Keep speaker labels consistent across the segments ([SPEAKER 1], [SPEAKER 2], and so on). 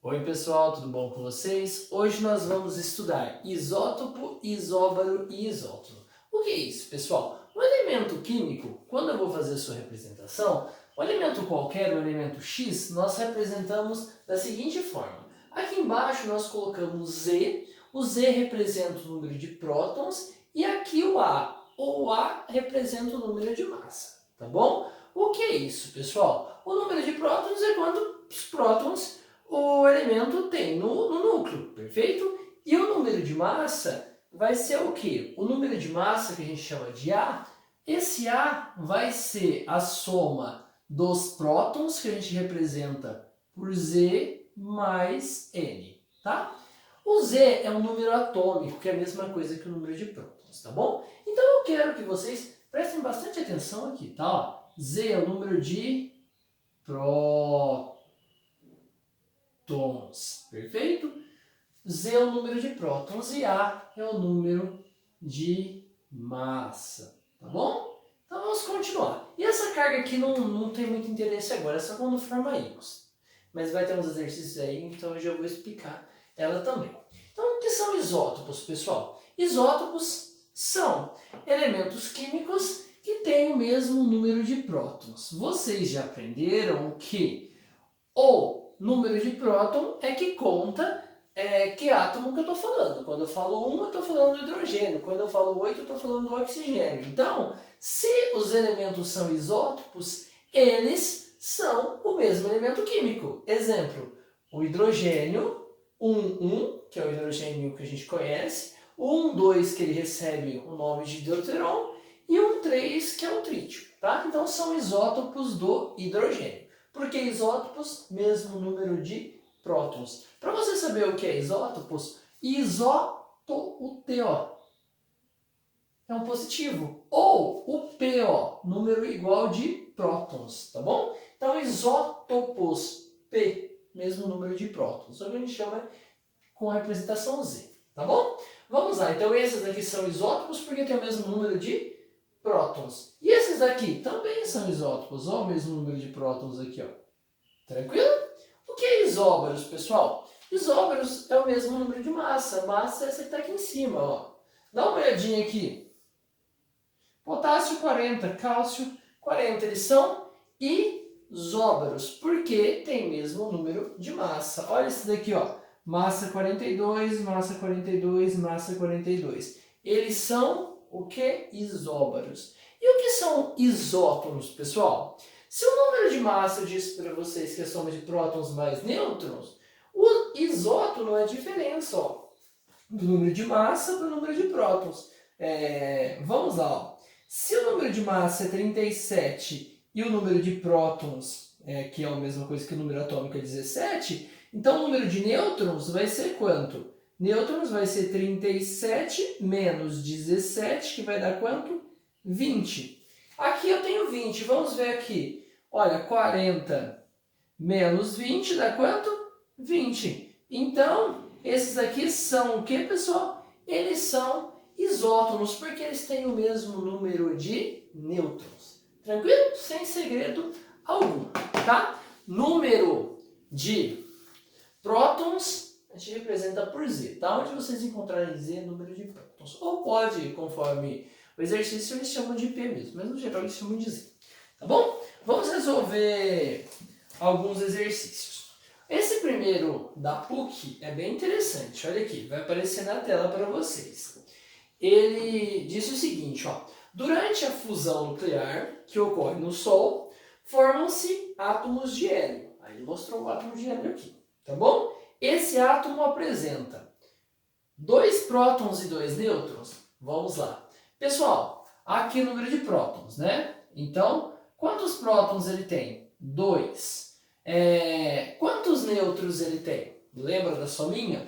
[SPEAKER 1] Oi pessoal, tudo bom com vocês? Hoje nós vamos estudar isótopo, isóbaro e isótono. O que é isso, pessoal? Um elemento químico, quando eu vou fazer a sua representação, um elemento qualquer, o elemento X, nós representamos da seguinte forma. Aqui embaixo nós colocamos Z, o Z representa o número de prótons e aqui o A. O A representa o número de massa, tá bom? O que é isso, pessoal? O número de prótons é quando os prótons o elemento tem no núcleo, perfeito? E o número de massa vai ser o quê? O número de massa que a gente chama de A, esse A vai ser a soma dos prótons que a gente representa por Z mais N, tá? O Z é um número atômico, que é a mesma coisa que o número de prótons, tá bom? Então eu quero que vocês prestem bastante atenção aqui, tá? Ó, Z é o número de prótons. Perfeito? Z é o número de prótons e A é o número de massa, tá bom? Então vamos continuar. E essa carga aqui não tem muito interesse agora, é só quando formar íons. Mas vai ter uns exercícios aí, então eu já vou explicar ela também. Então o que são isótopos, pessoal? Isótopos são elementos químicos que têm o mesmo número de prótons. Vocês já aprenderam que o número de próton é que conta que átomo que eu estou falando. Quando eu falo 1, eu estou falando do hidrogênio. Quando eu falo 8, eu estou falando do oxigênio. Então, se os elementos são isótopos, eles são o mesmo elemento químico. Exemplo, o hidrogênio 1,1, que é o hidrogênio que a gente conhece, o 1,2, que ele recebe o nome de deuteron, e o 1,3, que é o trítio. Tá? Então, são isótopos do hidrogênio. Porque isótopos, mesmo número de prótons. Para você saber o que é isótopos, o TO é um positivo. Ou o PO, número igual de prótons, tá bom? Então, isótopos, P, mesmo número de prótons. Só que a gente chama com a representação Z, tá bom? Vamos lá, então esses aqui são isótopos porque tem o mesmo número de prótons. E esses daqui também são isótopos, olha o mesmo número de prótons aqui, ó. Tranquilo? O que é isóbaros, pessoal? Isóbaros é o mesmo número de massa. Massa é essa que está aqui em cima, ó. Dá uma olhadinha aqui. Potássio 40, cálcio 40. Eles são isóbaros, porque tem mesmo número de massa. Olha esse daqui, ó. Massa 42, massa 42, massa 42. Eles são o que? Isóbaros. E o que são isótonos, pessoal? Se o número de massa eu disse para vocês que é a soma de prótons mais nêutrons, o isótono é a diferença, ó, do número de massa para o número de prótons. Vamos lá, ó. Se o número de massa é 37 e o número de prótons, que é a mesma coisa que o número atômico, é 17, então o número de nêutrons vai ser quanto? Nêutrons vai ser 37 menos 17, que vai dar quanto? 20. Aqui eu tenho 20, vamos ver aqui. Olha, 40 menos 20 dá quanto? 20. Então, esses aqui são o que, pessoal? Eles são isótonos, porque eles têm o mesmo número de nêutrons. Tranquilo? Sem segredo algum, tá? Número de prótons a gente representa por Z, tá? Onde vocês encontrarem Z, número de prótons. Ou pode, conforme o exercício, eles chamam de P mesmo, mas no geral eles chamam de Z. Tá bom? Vamos resolver alguns exercícios. Esse primeiro da PUC é bem interessante. Olha aqui, vai aparecer na tela para vocês. Ele disse o seguinte, ó. Durante a fusão nuclear que ocorre no Sol, formam-se átomos de hélio. Aí ele mostrou o átomo de hélio aqui, tá bom? Esse átomo apresenta 2 prótons e 2 nêutrons. Vamos lá. Pessoal, aqui o número de prótons, né? Então, quantos prótons ele tem? 2. Quantos nêutrons ele tem? Lembra da sominha?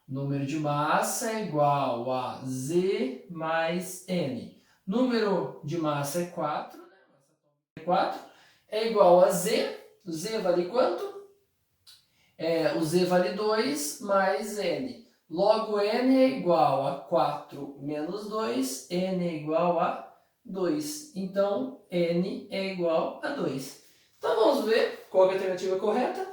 [SPEAKER 1] Número de massa é igual a Z mais N. Número de massa é 4, né? Massa atômica é 4. É igual a Z. Z vale quanto? O Z vale 2 mais N. Logo, N é igual a 4 menos 2. N é igual a 2. Então, N é igual a 2. Então, vamos ver qual é a alternativa correta.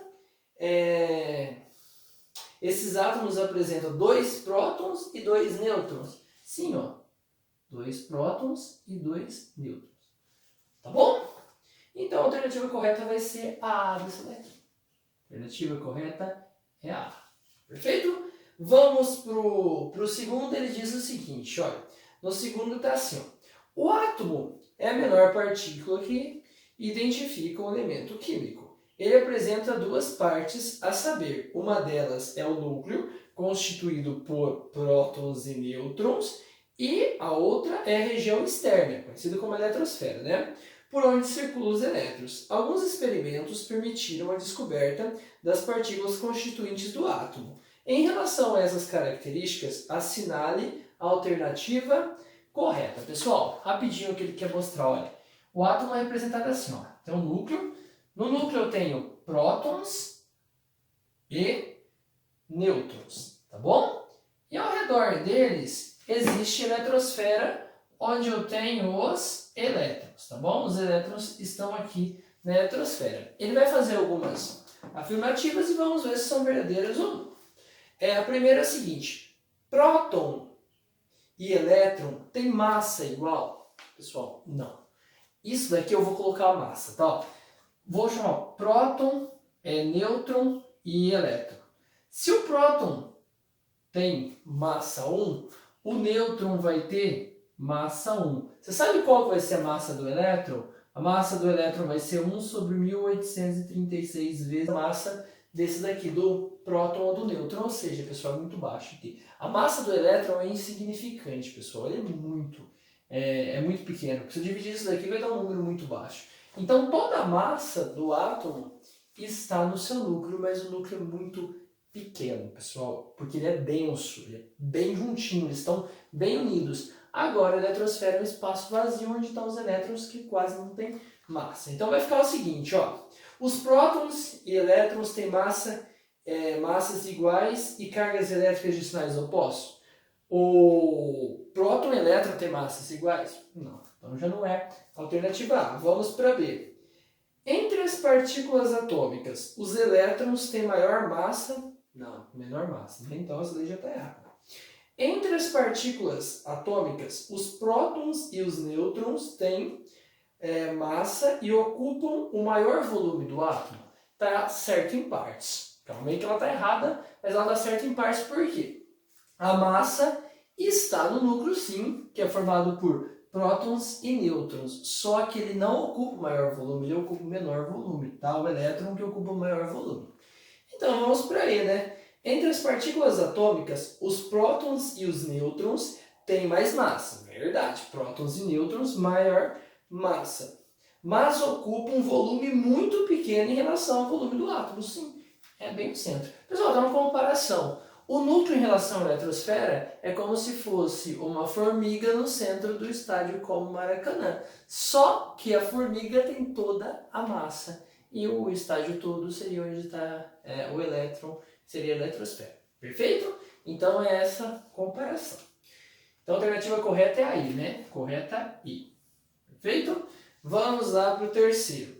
[SPEAKER 1] Esses átomos apresentam 2 prótons e 2 nêutrons. Sim, ó. 2 prótons e 2 nêutrons. Tá bom? Então a alternativa correta vai ser a A dessa daqui. A alternativa correta é a A. Perfeito? Vamos pro segundo, ele diz o seguinte, olha. No segundo está assim, ó. O átomo é a menor partícula que identifica um elemento químico. Ele apresenta 2 partes, a saber, uma delas é o núcleo, constituído por prótons e nêutrons, e a outra é a região externa, conhecida como eletrosfera, né? Por onde circulam os elétrons. Alguns experimentos permitiram a descoberta das partículas constituintes do átomo. Em relação a essas características, assinale a alternativa correta. Pessoal, rapidinho o que ele quer mostrar, olha. O átomo é representado assim, ó. Tem um núcleo. No núcleo eu tenho prótons e nêutrons, tá bom? E ao redor deles existe a eletrosfera, onde eu tenho os elétrons, tá bom? Os elétrons estão aqui na eletrosfera. Ele vai fazer algumas afirmativas e vamos ver se são verdadeiras ou não. A primeira é a seguinte: próton e elétron têm massa igual? Pessoal, não. Isso daqui eu vou colocar a massa, tá? Vou chamar próton, nêutron e elétron. Se o próton tem massa 1, o nêutron vai ter massa 1. Você sabe qual vai ser a massa do elétron? A massa do elétron vai ser 1 sobre 1836 vezes a massa desse daqui, do próton ou do nêutron. Ou seja, pessoal, é muito baixo aqui. A massa do elétron é insignificante, pessoal. Ele é muito pequeno. Se eu dividir isso daqui, vai dar um número muito baixo. Então, toda a massa do átomo está no seu núcleo, mas o núcleo é muito pequeno, pessoal, porque ele é denso, ele é bem juntinho, eles estão bem unidos. Agora, a eletrosfera é um espaço vazio onde estão os elétrons que quase não tem massa. Então, vai ficar o seguinte, ó. Os prótons e elétrons têm massas iguais e cargas elétricas de sinais opostos. O próton e elétron têm massas iguais? Não, então já não é alternativa A. Vamos para B. Entre as partículas atômicas, os elétrons têm maior massa? Não, menor massa. Então essa daí já está errada. Entre as partículas atômicas, os prótons e os nêutrons têm massa e ocupam o maior volume do átomo. Está certo em partes. Calma aí que ela está errada, mas ela está certa em partes por quê? A massa está no núcleo, sim, que é formado por prótons e nêutrons. Só que ele não ocupa o maior volume, ele ocupa o menor volume, tá? O elétron que ocupa o maior volume. Então vamos para aí, né? Entre as partículas atômicas, os prótons e os nêutrons têm mais massa. Verdade, prótons e nêutrons, maior massa. Mas ocupam um volume muito pequeno em relação ao volume do átomo. Sim, é bem no centro. Pessoal, dá uma comparação. O núcleo em relação à eletrosfera é como se fosse uma formiga no centro do estádio como Maracanã. Só que a formiga tem toda a massa e o estádio todo seria onde está o elétron, seria a eletrosfera. Perfeito? Então é essa comparação. Então a alternativa correta é a I, né? Correta I. Perfeito? Vamos lá para o terceiro.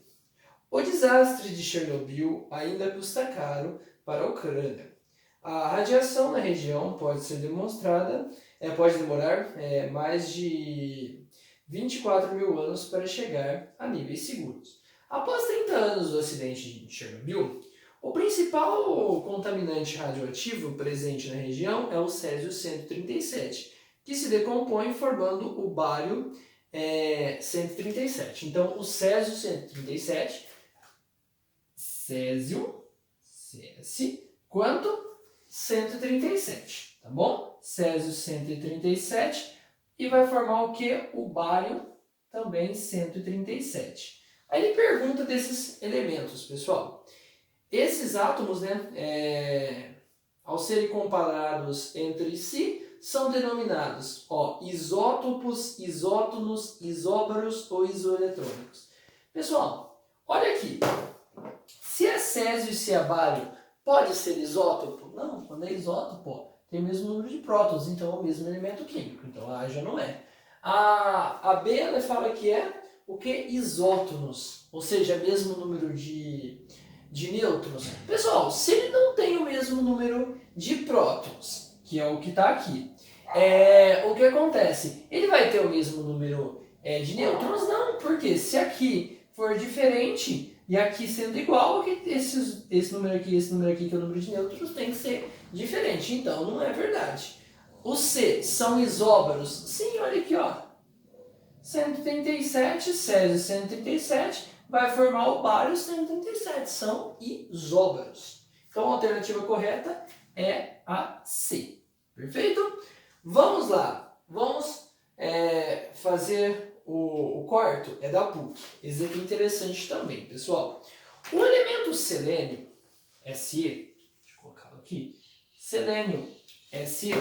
[SPEAKER 1] O desastre de Chernobyl ainda custa caro para a Ucrânia. A radiação na região pode ser demonstrada, pode demorar mais de 24 mil anos para chegar a níveis seguros. Após 30 anos do acidente de Chernobyl, o principal contaminante radioativo presente na região é o Césio-137, que se decompõe formando o bário 137. Então, o Césio-137, quanto? 137, tá bom? Césio-137 e vai formar o que? O bário também 137. Aí ele pergunta desses elementos, pessoal. Esses átomos, né, ao serem comparados entre si, são denominados isótopos, isótonos, isóbaros ou isoeletrônicos. Pessoal, olha aqui. Se é Césio e se é bário, pode ser isótopo? Não, quando é isótopo, tem o mesmo número de prótons, então é o mesmo elemento químico. Então A já não é. A B, ela fala que é o que? Isótonos, ou seja, o mesmo número de nêutrons. Pessoal, se ele não tem o mesmo número de prótons, que é o que está aqui. O que acontece? Ele vai ter o mesmo número de nêutrons? Não, porque se aqui for diferente e aqui sendo igual, esse número aqui e esse número aqui, que é o número de nêutrons, tem que ser diferente. Então, não é verdade. Os C são isóbaros? Sim, olha aqui, ó. 137, Césio 137, vai formar o bário 137. São isóbaros. Então, a alternativa correta é a C. Perfeito? Vamos lá. Vamos fazer o quarto. É da PUC. Esse aqui é interessante também, pessoal. O elemento selênio, Se, deixa eu colocá-lo aqui. Selênio, Se,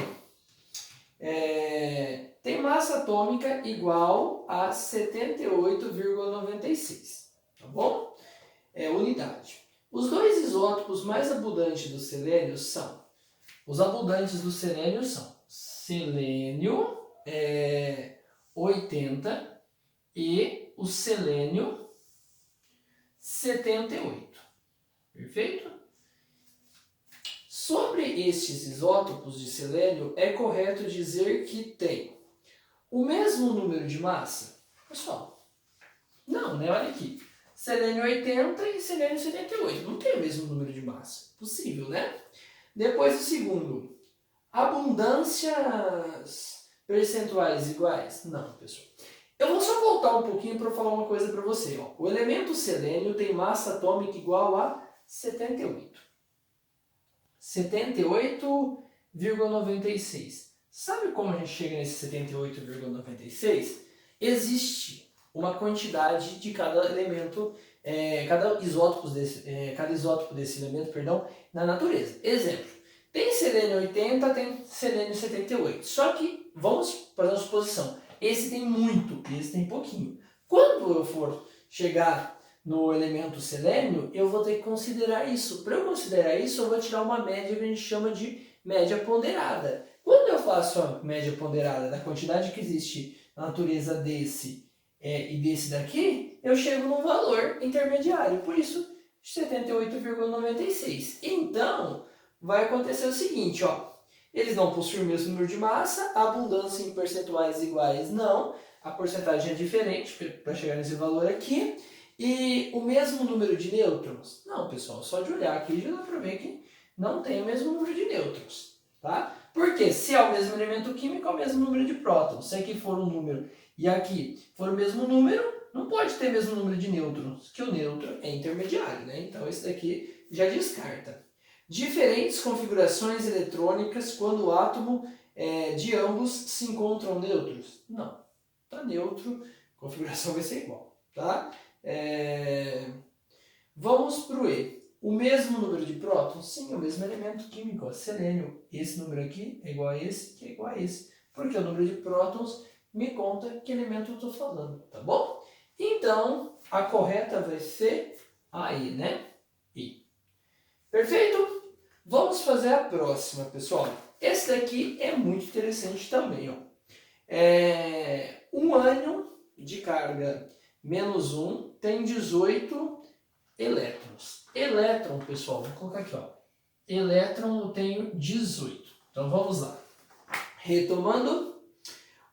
[SPEAKER 1] tem massa atômica igual a 78,96, tá bom? Unidade. Os dois isótopos mais abundantes do selênio são, selênio 80 e o selênio 78, perfeito? Sobre estes isótopos de selênio, é correto dizer que tem o mesmo número de massa? Pessoal, não, né? Olha aqui. Selênio 80 e selênio 78. Não tem o mesmo número de massa. Possível, né? Depois o segundo. Abundâncias percentuais iguais? Não, pessoal. Eu vou só voltar um pouquinho para falar uma coisa para você. Ó. O elemento selênio tem massa atômica igual a 78. 78,96. Sabe como a gente chega nesse 78,96? Existe uma quantidade de cada elemento, cada isótopo desse elemento, na natureza. Exemplo, tem selênio 80, tem selênio 78. Só que, vamos fazer uma suposição, esse tem muito, esse tem pouquinho. Quando eu for chegar no elemento selênio, eu vou ter que considerar isso. Para eu considerar isso, eu vou tirar uma média que a gente chama de média ponderada. Quando eu faço a média ponderada da quantidade que existe na natureza desse e desse daqui, eu chego num valor intermediário. Por isso, 78,96. Então, vai acontecer o seguinte, ó. Eles não possuem o mesmo número de massa, a abundância em percentuais iguais não, a porcentagem é diferente para chegar nesse valor aqui. E o mesmo número de nêutrons? Não, pessoal, só de olhar aqui já dá para ver que não tem o mesmo número de nêutrons, tá? Porque se é o mesmo elemento químico, é o mesmo número de prótons. Se aqui for um número e aqui for o mesmo número, não pode ter o mesmo número de nêutrons, que o nêutron é intermediário, né? Então esse daqui já descarta. Diferentes configurações eletrônicas quando o átomo de ambos se encontram neutros? Não, tá neutro, a configuração vai ser igual, tá? Vamos para o E. O mesmo número de prótons? Sim, é o mesmo elemento químico, ó, selênio. Esse número aqui é igual a esse, que é igual a esse. Porque o número de prótons me conta que elemento eu estou falando, tá bom? Então, a correta vai ser a E, né? I. Perfeito? Vamos fazer a próxima, pessoal. Esse daqui é muito interessante também, ó. Um ânion de carga -1 tem 18 elétrons. Elétron, pessoal, vou colocar aqui, ó. Elétron eu tenho 18. Então vamos lá. Retomando,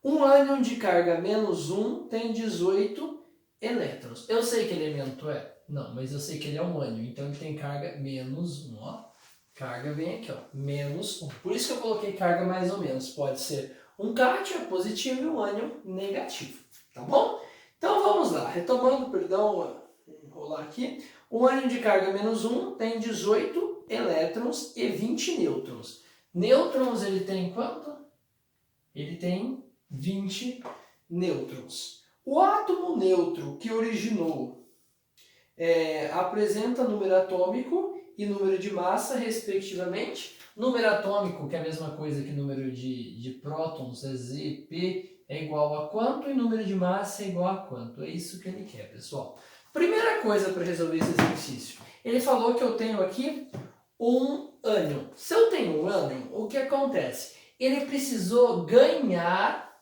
[SPEAKER 1] um ânion de carga -1 tem 18 elétrons. Eu sei que elemento é? Não, mas eu sei que ele é um ânion, então ele tem carga -1, ó. Carga vem aqui, ó, -1. Por isso que eu coloquei carga mais ou menos. Pode ser um cátion positivo e um ânion negativo, tá bom? Então vamos lá, retomando, perdão, enrolar aqui. Um ânion de carga -1 tem 18 elétrons e 20 nêutrons. Nêutrons ele tem quanto? Ele tem 20 nêutrons. O átomo neutro que originou apresenta número atômico e número de massa, respectivamente. Número atômico, que é a mesma coisa que número de prótons, é Z, P, é igual a quanto, e número de massa é igual a quanto. É isso que ele quer, pessoal. Primeira coisa para resolver esse exercício. Ele falou que eu tenho aqui um ânion. Se eu tenho um ânion, o que acontece? Ele precisou ganhar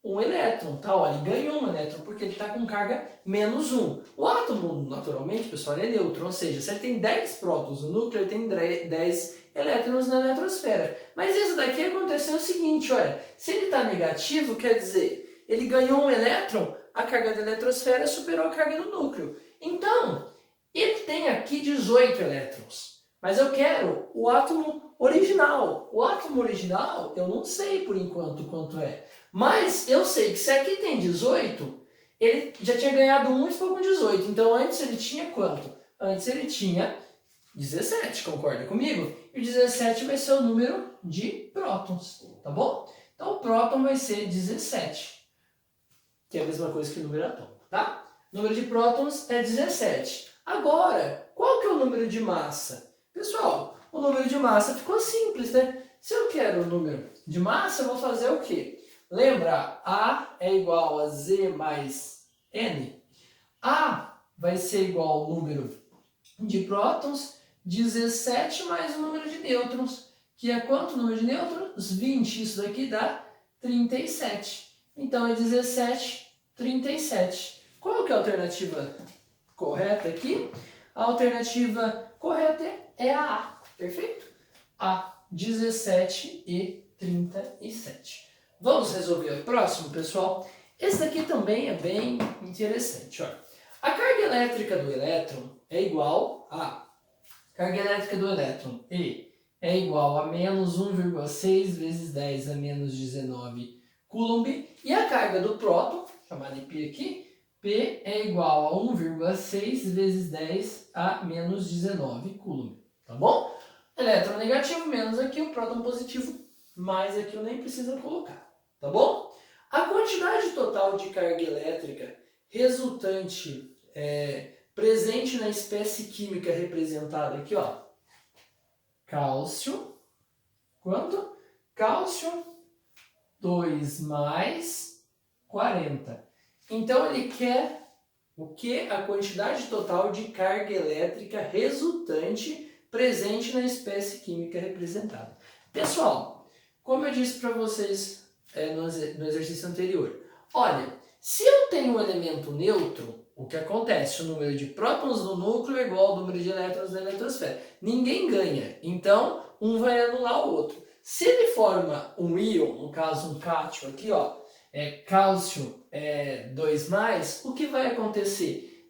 [SPEAKER 1] um elétron, tá? Ó, ele ganhou um elétron porque ele está com carga menos 1. O átomo, naturalmente, pessoal, ele é neutro, ou seja, se ele tem 10 prótons no núcleo, ele tem 10 elétrons na eletrosfera. Mas isso daqui aconteceu o seguinte, olha, se ele está negativo, quer dizer, ele ganhou um elétron, a carga da eletrosfera superou a carga do núcleo. Então, ele tem aqui 18 elétrons, mas eu quero o átomo original. O átomo original, eu não sei por enquanto quanto é. Mas eu sei que se aqui tem 18, ele já tinha ganhado 1 e ficou com 18. Então antes ele tinha quanto? Antes ele tinha 17, concorda comigo? E o 17 vai ser o número de prótons, tá bom? Então o próton vai ser 17, que é a mesma coisa que o número atômico, tá? O número de prótons é 17. Agora, qual que é o número de massa? Pessoal, o número de massa ficou simples, né? Se eu quero o número de massa, eu vou fazer o quê? Lembra, A é igual a Z mais N? A vai ser igual ao número de prótons, 17 mais o número de nêutrons, que é quanto o número de nêutrons? 20. Isso daqui dá 37. Então é 17, 37. Qual que é a alternativa correta aqui? A alternativa correta é a A, perfeito? A, 17 e 37. Vamos resolver o próximo, pessoal? Esse daqui também é bem interessante. Olha. A carga elétrica do elétron é igual a... Carga elétrica do elétron, E, é igual a menos 1,6 vezes 10 a menos 19 coulomb. E a carga do próton, chamada de P aqui, P é igual a 1,6 vezes 10 a menos 19 coulomb. Tá bom? Elétron negativo menos aqui, o próton positivo, mais aqui eu nem preciso colocar. Tá bom? A quantidade total de carga elétrica resultante presente na espécie química representada aqui, ó. Cálcio, quanto? Cálcio 2 mais 40. Então ele quer o que? A quantidade total de carga elétrica resultante presente na espécie química representada. Pessoal, como eu disse para vocês no exercício anterior, olha, se eu tenho um elemento neutro, o que acontece? O número de prótons no núcleo é igual ao número de elétrons na eletrosfera. Ninguém ganha, então um vai anular o outro. Se ele forma um íon, no caso um cátion aqui, ó, cálcio 2+, o que vai acontecer?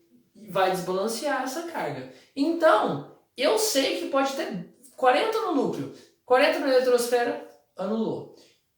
[SPEAKER 1] Vai desbalancear essa carga. Então, eu sei que pode ter 40 no núcleo, 40 na eletrosfera, anulou.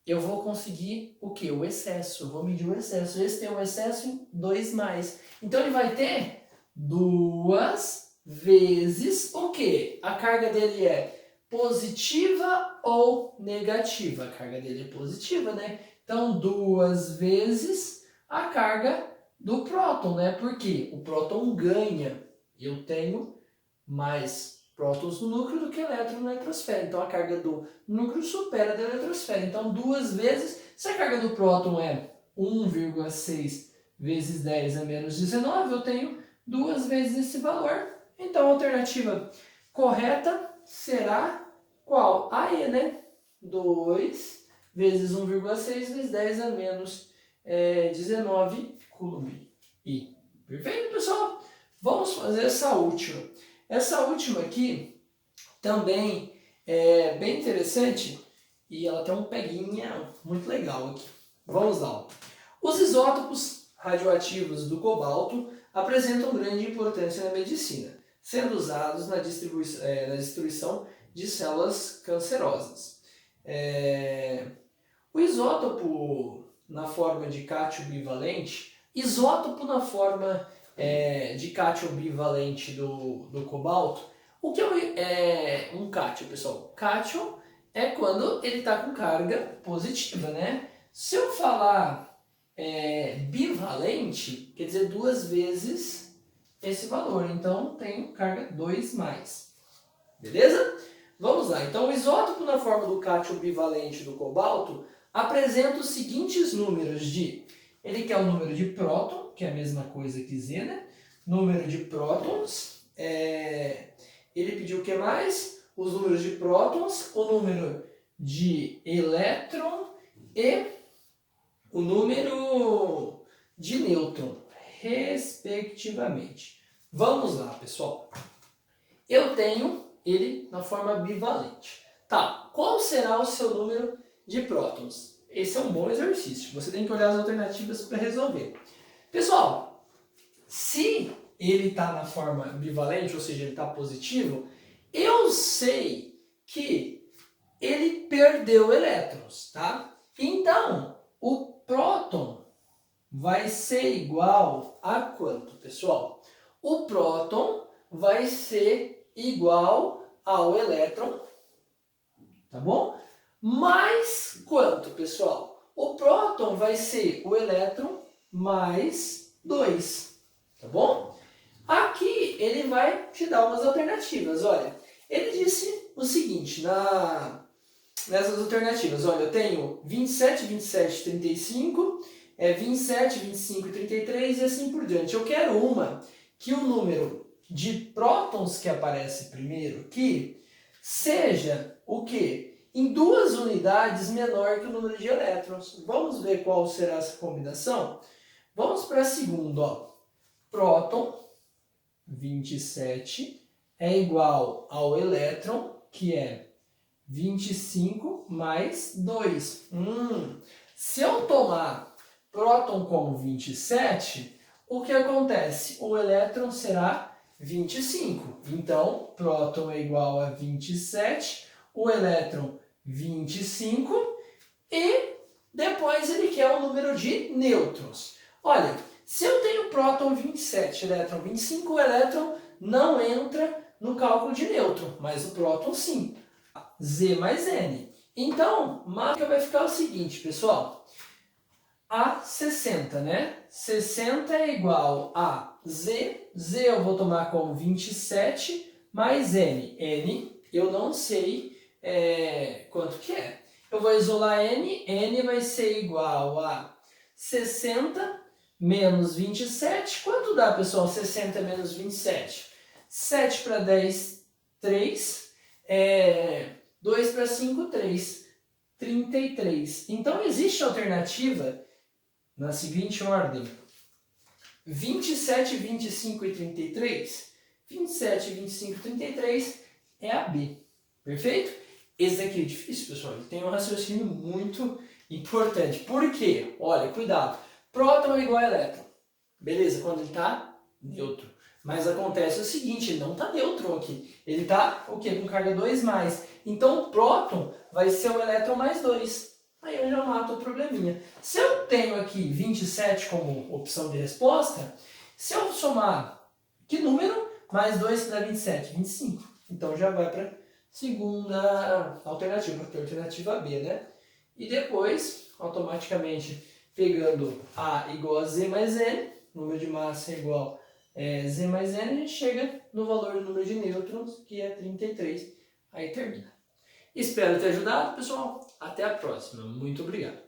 [SPEAKER 1] Eu vou conseguir o que? O excesso. Eu vou medir o excesso. Esse tem o excesso em 2+. Então ele vai ter 2 vezes o que? A carga dele é positiva ou negativa? A carga dele é positiva, né? Então 2 vezes a carga do próton, né? Porque o próton ganha. Eu tenho mais prótons no núcleo do que elétrons na eletrosfera. Então a carga do núcleo supera a da eletrosfera. Então 2 vezes, se a carga do próton é 1,6 vezes 10 a menos 19, eu tenho 2 vezes esse valor. Então a alternativa correta será qual? A E, né? 2 vezes 1,6 vezes 10 a menos 19 coulomb. E, perfeito, pessoal? Vamos fazer essa última. Essa última aqui também é bem interessante e ela tem um peguinha muito legal aqui. Vamos lá. Os isótopos radioativos do cobalto apresentam grande importância na medicina, sendo usados na destruição de células cancerosas. O isótopo na forma de cátion bivalente, isótopo na forma de cátion bivalente do cobalto. O que é um cátion, pessoal? Cátion é quando ele está com carga positiva, né? Se eu falar bivalente, quer dizer 2 vezes esse valor. Então, tem carga 2+. Beleza? Vamos lá. Então, o isótopo na forma do cátion bivalente do cobalto apresenta os seguintes números de... Ele quer o número de próton, que é a mesma coisa que Z, né? Número de prótons. Ele pediu o que mais? Os números de prótons, o número de elétron e o número de nêutron, respectivamente. Vamos lá, pessoal. Eu tenho ele na forma bivalente. Tá, qual será o seu número de prótons? Esse é um bom exercício. Você tem que olhar as alternativas para resolver. Pessoal, se ele está na forma bivalente, ou seja, ele está positivo, eu sei que ele perdeu elétrons, tá? Então, o próton vai ser igual a quanto, pessoal? O próton vai ser igual ao elétron, tá bom? Mais quanto, pessoal? O próton vai ser o elétron mais 2, tá bom? Aqui ele vai te dar umas alternativas, olha. Ele disse o seguinte, nessas alternativas, olha, eu tenho 27, 27, 35, 27, 25 e 33 e assim por diante. Eu quero uma que o número de prótons que aparece primeiro aqui seja o quê? Em 2 unidades menor que o número de elétrons. Vamos ver qual será essa combinação? Vamos para a segunda, ó. Próton, 27, é igual ao elétron, que é 25 mais 2. Se eu tomar próton como 27, o que acontece? O elétron será 25. Então, próton é igual a 27, o elétron 25 e depois ele quer o número de nêutrons. Olha, se eu tenho próton 27, elétron 25, o elétron não entra no cálculo de nêutron, mas o próton sim. Z mais N. Então, a mágica vai ficar o seguinte, pessoal. A 60, né? 60 é igual a Z. Z eu vou tomar como 27 mais N. N eu não sei quanto que é. Eu vou isolar N. N vai ser igual a 60 menos 27. Quanto dá, pessoal? 60 menos 27. 7 para 10, 3. 2 para 5, 3. 33. Então, existe alternativa na seguinte ordem. 27, 25 e 33. 27, 25 e 33 é a B. Perfeito? Esse daqui é difícil, pessoal. Ele tem um raciocínio muito importante. Por quê? Olha, cuidado. Próton é igual a elétron. Beleza, quando ele está neutro. Mas acontece o seguinte, ele não está neutro aqui. Ele está o quê? Com carga 2+. Então o próton vai ser o elétron mais 2. Aí eu já mato o probleminha. Se eu tenho aqui 27 como opção de resposta, se eu somar que número? Mais 2 que dá 27? 25. Então já vai para a segunda alternativa, que é a alternativa B, né? E depois, automaticamente, pegando A igual a Z mais N, número de massa é igual a Z mais N, a gente chega no valor do número de nêutrons, que é 33. Aí termina. Espero ter ajudado, pessoal. Até a próxima. Muito obrigado.